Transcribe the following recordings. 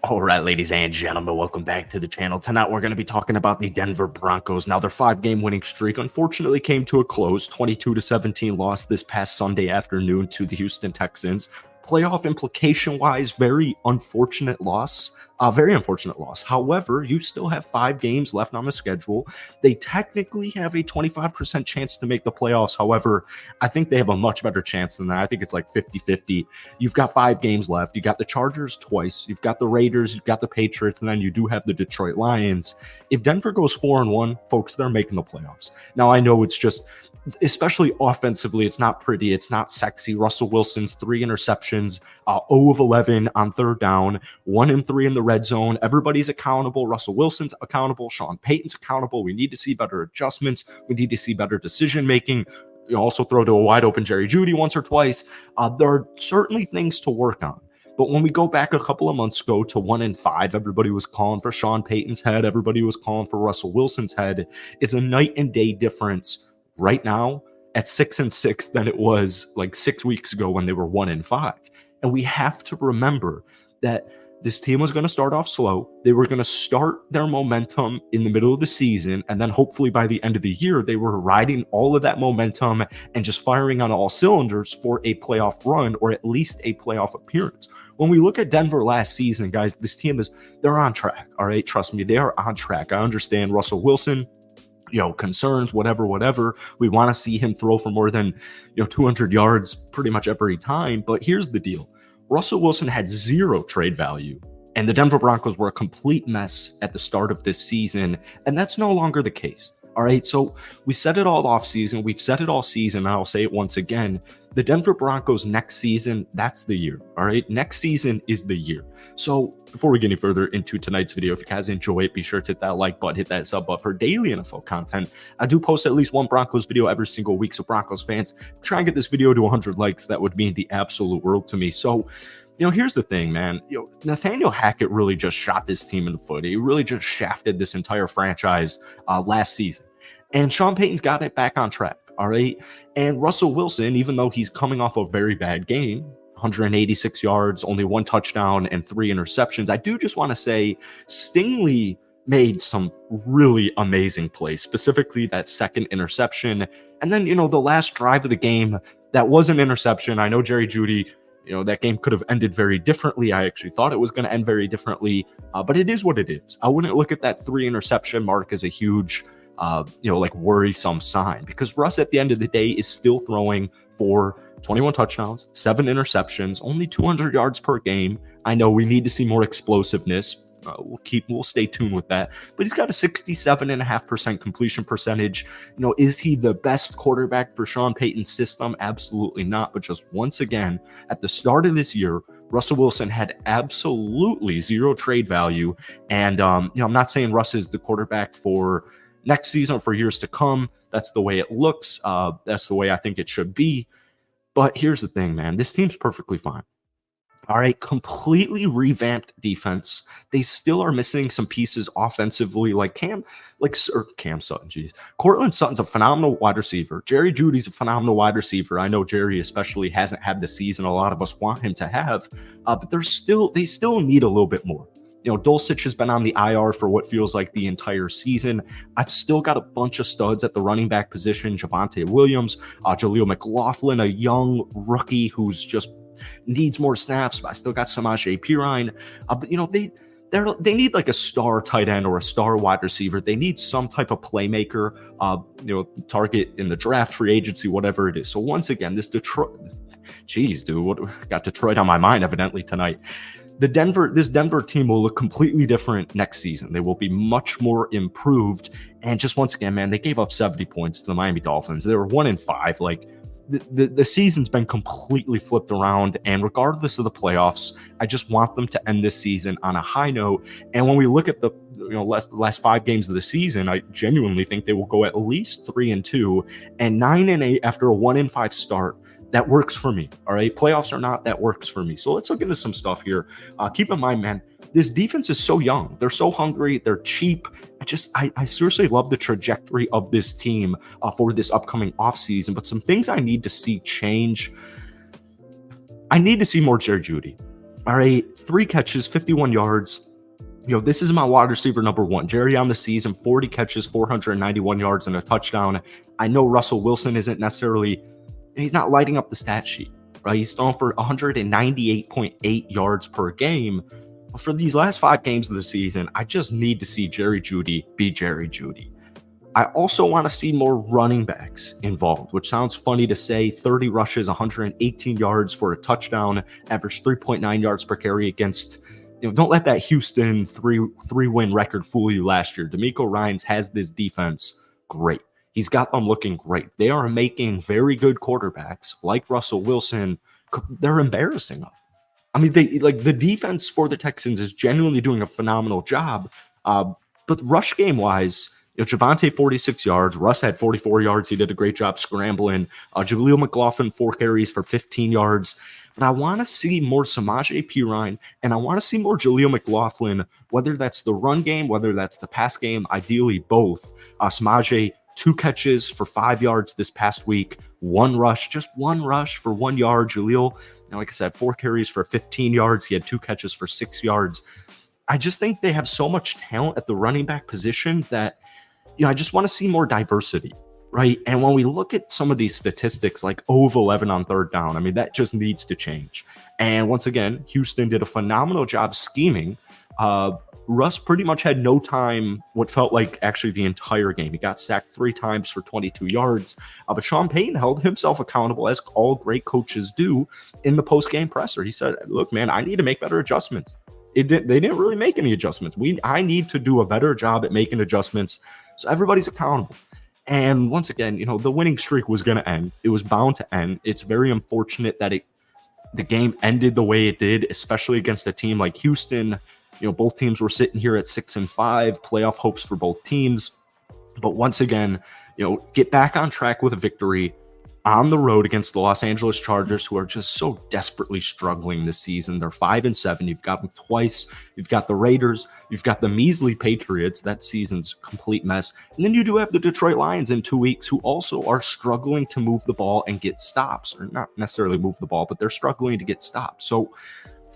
All right, ladies and gentlemen, welcome back to the channel. Tonight, we're going to be talking about the Denver Broncos. Now, their 5-game winning streak unfortunately came to a close. 22-17 loss this past Sunday afternoon to the Houston Texans. Playoff implication-wise, very unfortunate loss. Very unfortunate loss. However, you still have 5 games left on the schedule. They technically have a 25% chance to make the playoffs. However, I think they have a much better chance than that. I think it's like 50-50. You've got 5 games left. You got the Chargers twice. You've got the Raiders. You've got the Patriots. And then you do have the Detroit Lions. If Denver goes 4-1, folks, they're making the playoffs. Now, I know it's just, especially offensively, it's not pretty. It's not sexy. Russell Wilson's 3 interceptions, 0 of 11 on third down, 1 and 3 in the red zone. Everybody's accountable. Russell Wilson's accountable. Sean Payton's accountable. We need to see better adjustments. We need to see better decision making. You also throw to a wide open Jerry Jeudy once or twice. There are certainly things to work on. But when we go back a couple of months ago to 1-5, everybody was calling for Sean Payton's head. Everybody was calling for Russell Wilson's head. It's a night and day difference right now at 6-6 than it was like 6 weeks ago when they were 1-5. And we have to remember that this team was going to start off slow. They were going to start their momentum in the middle of the season. And then hopefully by the end of the year, they were riding all of that momentum and just firing on all cylinders for a playoff run or at least a playoff appearance. When we look at Denver last season, guys, this team they're on track. All right. Trust me, they are on track. I understand Russell Wilson, concerns, whatever. We want to see him throw for more than, 200 yards pretty much every time. But here's the deal. Russell Wilson had 0 trade value, and the Denver Broncos were a complete mess at the start of this season, and that's no longer the case. All right, so we said it all off season. We've said it all season, and I'll say it once again. The Denver Broncos next season, that's the year. All right, next season is the year. So before we get any further into tonight's video, if you guys enjoy it, be sure to hit that like button, hit that sub button for daily NFL content. I do post at least one Broncos video every single week, so Broncos fans, try and get this video to 100 likes. That would mean the absolute world to me. So, here's the thing, man. Nathaniel Hackett really just shot this team in the foot. He really just shafted this entire franchise last season. And Sean Payton's got it back on track, all right? And Russell Wilson, even though he's coming off a very bad game, 186 yards, only 1 touchdown, and 3 interceptions, I do just want to say Stingley made some really amazing plays, specifically that second interception. And then, the last drive of the game, that was an interception. I know Jerry Jeudy, that game could have ended very differently. I actually thought it was going to end very differently, but it is what it is. I wouldn't look at that 3 interception mark as a huge, worrisome sign, because Russ at the end of the day is still throwing for 21 touchdowns, 7 interceptions, only 200 yards per game. I know we need to see more explosiveness. We'll stay tuned with that, but he's got a 67.5% completion percentage. Is he the best quarterback for Sean Payton's system? Absolutely not. But just once again, at the start of this year, Russell Wilson had absolutely 0 trade value. And, I'm not saying Russ is the quarterback for next season or for years to come. That's the way it looks. That's the way I think it should be. But here's the thing, man. This team's perfectly fine. All right, completely revamped defense. They still are missing some pieces offensively, like Cam Sutton. Geez, Cortland Sutton's a phenomenal wide receiver. Jerry Jeudy's a phenomenal wide receiver. I know Jerry especially hasn't had the season a lot of us want him to have, but they still need a little bit more. Dulcich has been on the IR for what feels like the entire season. I've still got a bunch of studs at the running back position. Javonte Williams, Jaleel McLaughlin, a young rookie who's just needs more snaps. I still got Samaje Perine. But they need like a star tight end or a star wide receiver. They need some type of playmaker, target in the draft, free agency, whatever it is. So once again, this Detroit, got Detroit on my mind evidently tonight. This Denver team will look completely different next season. They will be much more improved. And just once again, man, they gave up 70 points to the Miami Dolphins. They were 1-5. Like, the season's been completely flipped around, and regardless of the playoffs, I just want them to end this season on a high note. And when we look at the last 5 games of the season, I genuinely think they will go at least 3-2 and 9-8 after a 1-5 start. That works for me. All right, playoffs or not, that works for me. So let's look into some stuff here. Keep in mind, man, this defense is so young. They're so hungry. They're cheap. I seriously love the trajectory of this team for this upcoming offseason. But some things I need to see change. I need to see more Jerry Jeudy. All right, 3 catches, 51 yards. This is my wide receiver number one. Jerry on the season, 40 catches, 491 yards, and a touchdown. I know Russell Wilson isn't necessarily, he's not lighting up the stat sheet, right? He's throwing for 198.8 yards per game. But for these last 5 games of the season, I just need to see Jerry Jeudy be Jerry Jeudy. I also want to see more running backs involved, which sounds funny to say. 30 rushes, 118 yards for a touchdown, average 3.9 yards per carry against, don't let that Houston three-win record fool you last year. DeMeco Ryans has this defense great. He's got them looking great. They are making very good quarterbacks like Russell Wilson. They're embarrassing them. I mean, the defense for the Texans is genuinely doing a phenomenal job. But rush game wise, Javonte 46 yards, Russ had 44 yards. He did a great job scrambling. Jaleel McLaughlin 4 carries for 15 yards. But I want to see more Samaje Perine, and I want to see more Jaleel McLaughlin, whether that's the run game, whether that's the pass game, ideally both. Samaje, 2 catches for 5 yards this past week, 1 rush, just 1 rush for 1 yard. Jaleel, like I said, 4 carries for 15 yards. He had 2 catches for 6 yards. I just think they have so much talent at the running back position that, I just want to see more diversity, right? And when we look at some of these statistics like 0 of 11 on third down, I mean, that just needs to change. And once again, Houston did a phenomenal job scheming. Russ pretty much had no time, what felt like actually the entire game. He got sacked 3 times for 22 yards. But Sean Payton held himself accountable, as all great coaches do, in the post-game presser. He said, look, man, I need to make better adjustments. They didn't really make any adjustments. I need to do a better job at making adjustments so everybody's accountable. And once again, the winning streak was going to end. It was bound to end. It's very unfortunate that the game ended the way it did, especially against a team like Houston. Both teams were sitting here at 6-5, playoff hopes for both teams. But once again, get back on track with a victory on the road against the Los Angeles Chargers, who are just so desperately struggling this season. They're 5-7. You've got them twice. You've got the Raiders. You've got the measly Patriots. That season's a complete mess. And then you do have the Detroit Lions in 2 weeks, who also are struggling to move the ball and get stops, or not necessarily move the ball, but they're struggling to get stops. So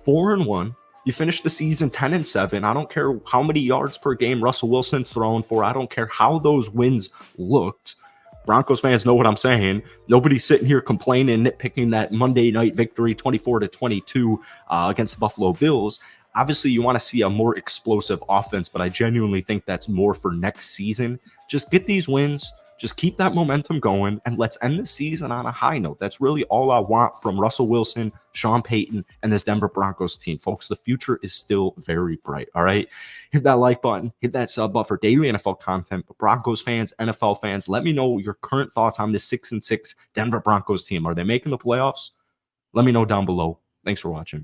4-1. You finish the season 10-7. I don't care how many yards per game Russell Wilson's throwing for. I don't care how those wins looked. Broncos fans know what I'm saying. Nobody's sitting here complaining, nitpicking that Monday night victory 24-22 against the Buffalo Bills. Obviously, you want to see a more explosive offense, but I genuinely think that's more for next season. Just get these wins. Just keep that momentum going, and let's end the season on a high note. That's really all I want from Russell Wilson, Sean Payton, and this Denver Broncos team. Folks, the future is still very bright, all right? Hit that like button, hit that sub button for daily NFL content. But Broncos fans, NFL fans, let me know your current thoughts on this 6-6 Denver Broncos team. Are they making the playoffs? Let me know down below. Thanks for watching.